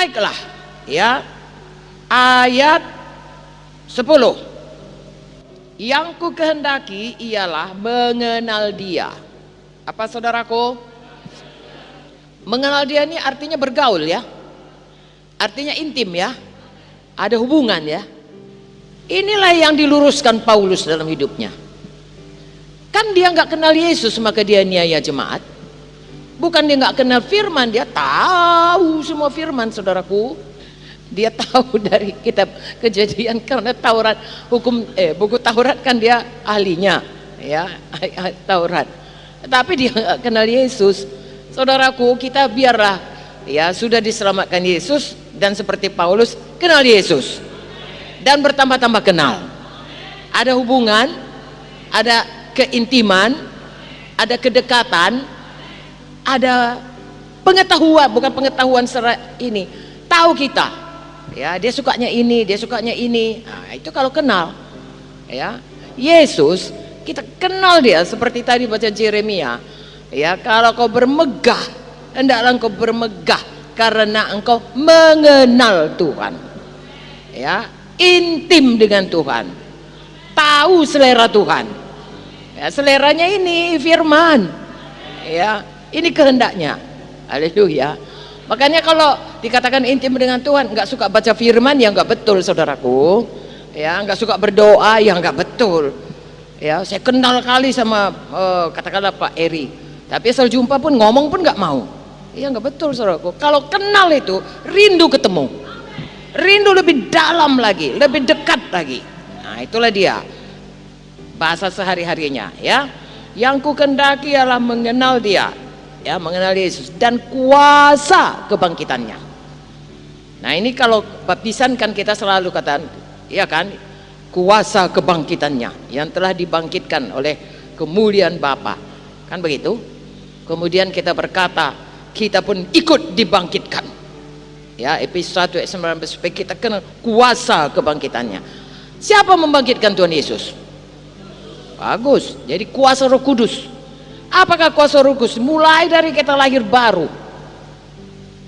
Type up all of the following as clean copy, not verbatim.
Baiklah, ya. Ayat 10. Yang ku kehendaki ialah mengenal Dia. Apa saudaraku? Mengenal Dia ini artinya bergaul ya. Artinya intim ya. Ada hubungan ya. Inilah yang diluruskan Paulus dalam hidupnya. Kan dia nggak kenal Yesus maka dia niaya jemaat. Bukan dia nggak kenal firman, dia tahu semua firman saudaraku. Dia tahu dari kitab Kejadian karena Taurat buku Taurat kan dia ahlinya ya, Taurat. Tapi dia nggak kenal Yesus. Saudaraku, kita biarlah ya sudah diselamatkan Yesus dan seperti Paulus kenal Yesus dan bertambah-tambah kenal. Ada hubungan, ada keintiman, ada kedekatan, ada pengetahuan, bukan pengetahuan secara ini, tahu kita ya, dia sukanya ini, dia sukanya ini. Nah, itu kalau kenal ya. Yesus kita kenal dia seperti tadi baca Yeremia ya, kalau kau bermegah hendaklah engkau bermegah karena engkau mengenal Tuhan ya, intim dengan Tuhan, tahu selera Tuhan ya, seleranya ini firman ya, ini kehendaknya. Haleluya. Makanya kalau dikatakan intim dengan Tuhan, nggak suka baca firman ya nggak betul saudaraku ya, nggak suka berdoa ya nggak betul ya. Saya kenal kali sama katakanlah Pak Eri, tapi asal jumpa pun ngomong pun nggak mau ya, nggak betul saudaraku. Kalau kenal itu rindu ketemu, rindu lebih dalam lagi, lebih dekat lagi. Nah itulah dia bahasa sehari-harinya ya. Yang ku kehendaki ialah mengenal Dia ya, mengenal Yesus dan kuasa kebangkitannya. Nah ini kalau baptisan kan kita selalu katakan ya kan, kuasa kebangkitannya yang telah dibangkitkan oleh kemuliaan Bapa, kan begitu. Kemudian kita berkata kita pun ikut dibangkitkan ya, Efesus 1 ayat 19, supaya kita kenal kuasa kebangkitannya. Siapa membangkitkan Tuhan Yesus? Bagus, jadi kuasa Roh Kudus. Apakah kuasa Roh Kudus? Mulai dari kita lahir baru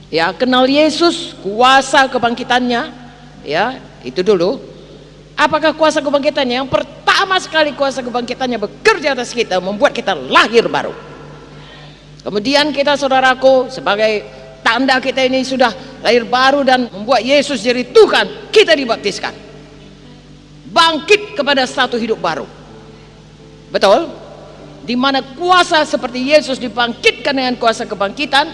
ya, kenal Yesus, kuasa kebangkitannya ya, itu dulu. Apakah kuasa kebangkitannya? Yang pertama sekali kuasa kebangkitannya bekerja atas kita, membuat kita lahir baru. Kemudian kita saudaraku, sebagai tanda kita ini sudah lahir baru dan membuat Yesus jadi Tuhan, kita dibaptiskan, bangkit kepada satu hidup baru. Betul? Di mana kuasa seperti Yesus dibangkitkan dengan kuasa kebangkitan,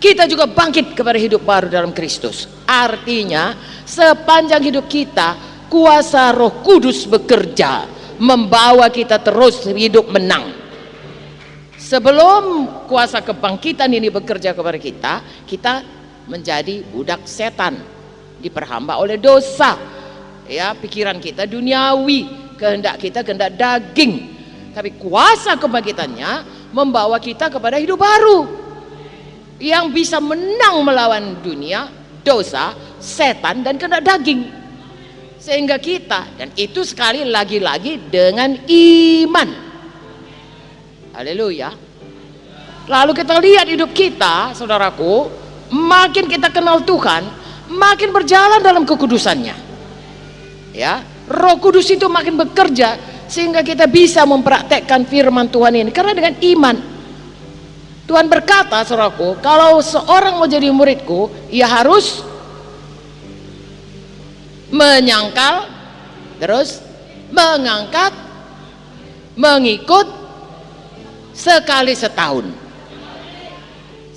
kita juga bangkit kepada hidup baru dalam Kristus. Artinya sepanjang hidup kita kuasa Roh Kudus bekerja, membawa kita terus hidup menang. Sebelum kuasa kebangkitan ini bekerja kepada kita, kita menjadi budak setan, diperhamba oleh dosa ya, pikiran kita duniawi, kehendak kita kehendak daging. Tapi kuasa kebangkitannya membawa kita kepada hidup baru yang bisa menang melawan dunia, dosa, setan dan kehendak daging. Sehingga kita, dan itu sekali lagi-lagi dengan iman. Haleluya. Lalu kita lihat hidup kita saudaraku, makin kita kenal Tuhan, makin berjalan dalam kekudusannya ya. Roh Kudus itu makin bekerja sehingga kita bisa mempraktekkan firman Tuhan ini karena dengan iman. Tuhan berkata saudaraku, kalau seorang mau jadi muridku, ia harus menyangkal, terus mengangkat, mengikut sekali setahun.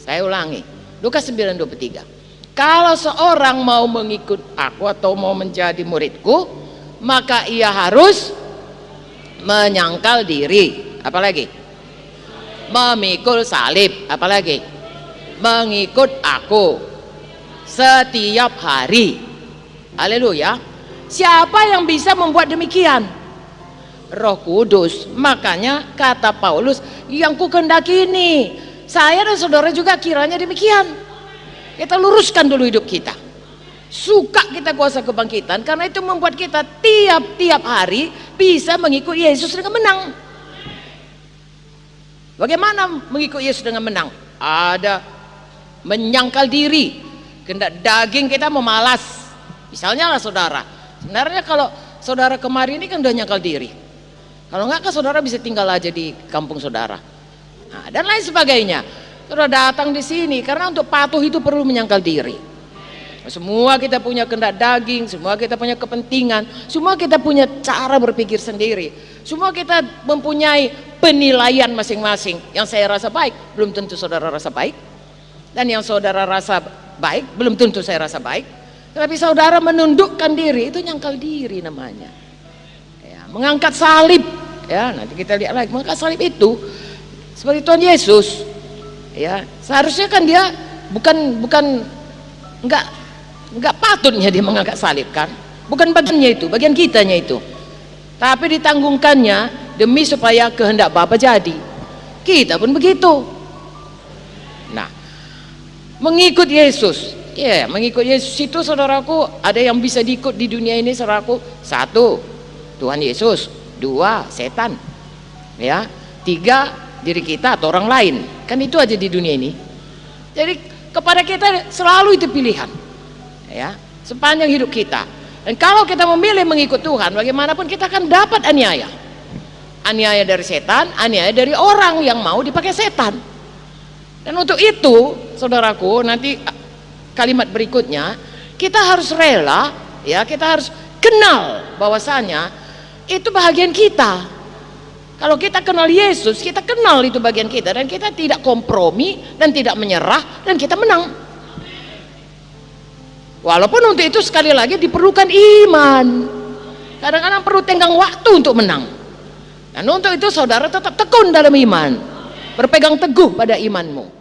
Saya ulangi, Lukas 9:23. Kalau seorang mau mengikut aku atau mau menjadi muridku, maka ia harus menyangkal diri, apalagi memikul salib, apalagi mengikut aku setiap hari. Haleluya. Siapa yang bisa membuat demikian? Roh Kudus. Makanya kata Paulus, yang ku kehendaki ini, saya dan saudara juga kiranya demikian. Kita luruskan dulu hidup kita, suka kita kuasa kebangkitan, karena itu membuat kita tiap-tiap hari bisa mengikuti Yesus dengan menang. Bagaimana mengikuti Yesus dengan menang? Ada menyangkal diri. kehendak daging kita mau malas. Misalnya lah saudara, sebenarnya kalau saudara kemarin ini kan udah nyangkal diri, kalau enggak kan saudara bisa tinggal aja di kampung saudara, nah, dan lain sebagainya. Saudara datang di sini karena untuk patuh itu perlu menyangkal diri. Semua kita punya kehendak daging, semua kita punya kepentingan, semua kita punya cara berpikir sendiri, semua kita mempunyai penilaian masing-masing. Yang saya rasa baik belum tentu saudara rasa baik, dan yang saudara rasa baik belum tentu saya rasa baik. Tapi saudara menundukkan diri, itu nyangkal diri namanya ya, mengangkat salib ya. Nanti kita lihat lagi, mengangkat salib itu seperti Tuhan Yesus ya. Seharusnya kan dia bukan nggak patutnya dia mengangkat salib kan, bukan bagiannya itu, bagian kitanya itu, tapi ditanggungkannya demi supaya kehendak Bapa jadi. Kita pun begitu. Nah, mengikut Yesus, ya, mengikut Yesus itu saudaraku, ada yang bisa diikut di dunia ini saudaraku. Satu, Tuhan Yesus. Dua, setan ya. Tiga, diri kita atau orang lain. Kan itu aja di dunia ini. Jadi kepada kita selalu itu pilihan ya, sepanjang hidup kita. Dan kalau kita memilih mengikut Tuhan, bagaimanapun kita akan dapat aniaya. Aniaya dari setan, aniaya dari orang yang mau dipakai setan. Dan untuk itu saudaraku, nanti kalimat berikutnya kita harus rela ya, kita harus kenal bahwasanya itu bahagian kita. Kalau kita kenal Yesus, kita kenal itu bagian kita, dan kita tidak kompromi dan tidak menyerah, dan kita menang. Walaupun untuk itu sekali lagi diperlukan iman. Kadang-kadang perlu tenggang waktu untuk menang. Dan untuk itu saudara tetap tekun dalam iman, berpegang teguh pada imanmu.